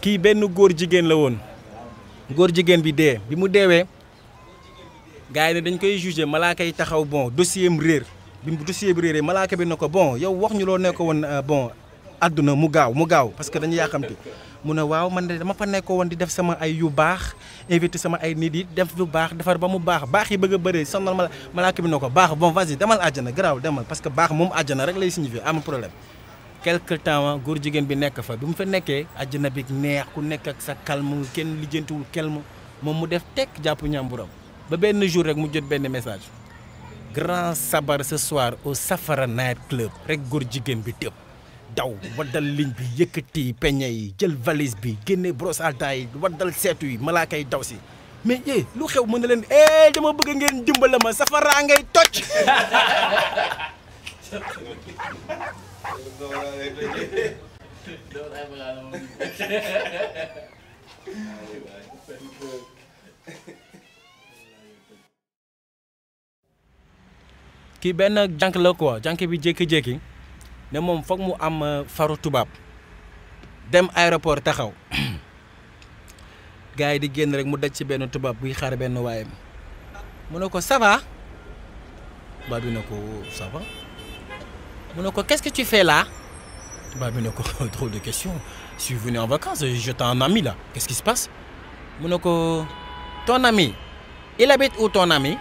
kii benn góor jigéen la woon góor jigéen bi dee bi mu deewee gars yi ne dañ koy jugé malaaka yi taxaw bon dossier am réer bi mu dossier bi réeree malaaka bi ne ko bon yow wax ñu loo nekk woon bon àdduna mu gaaw parce que dañu yàqamti mu ne waaw man de dama fa nekk woon di def sama ay yu baax invité sama ay nit yi def lu baax defar ba mu baax yi bëgg a bëree sonal malaaka bi ne ko baax bon vas-y demal àjjana garaaw demal parce que baax moom àjjana rek lay signifier am problème. quelque temps góor jigéen bi nekk fa bi mu fa nekkee àjjana bi neex ku nekk ak sa calme kenn lijjantiwul kelm moom mu def tekk jàpp ñàmburam ba benn jour rek mu jot benn message grand sabar ce soir au Safara Night Club rek góor jigéen bi tëb daw waddal ligne bi yëkkati peñe yi jël valise bi génne brosse à dents yi waddal seetu yi malaaka yi daw si mais lu xew mën na leen dama bëgg ngeen dimbala ma safara ngay toj. kii benn jànk la quoi jànk bi jékki-jékki ne moom foog mu am faru tubaab dem aéroport taxaw gars yi di génn rek mu daj ci benn tubaab buy xaar benn waayam mu ne ko ça va tubaab bi ne ko ça va mu ne ko qu'est-ce que tu fais là tubaab bi ne ko trop de questions je suis venu en vacances j'étais un ami là qu'est-ce qui se passe mu ne ko ton ami il habite où ton ami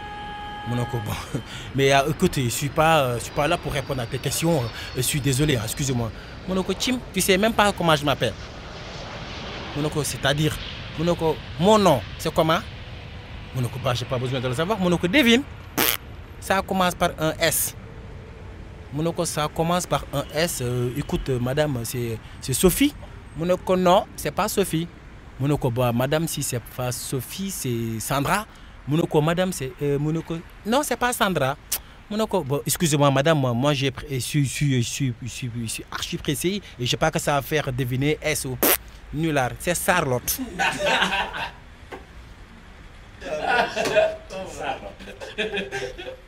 mu ne ko bon mais écoute je suis pas là pour répondre à tes questions je suis désolé excusez-moi mu ne ko Tim tu sais même pas comment je m'appelle mu ne ko c'est-à-dire mu ne ko mon nom c'est comment mu ne ko bah j'ai pas besoin de le savoir mu ne ko devine ça commence par un S mu ne ko ça commence par un S écoute madame c'est Sophie mu ne ko non c'est pas Sophie mu ne ko bah madame si c'est pas Sophie c'est Sandra mu ne ko madame c'est mu ne ko non c'est pas Sandra mu ne ko bon excusez-moi madame moi je suis archi pressé et je sais pas que ça va faire deviner S ou nulard c'est Charlotte. Charlotte.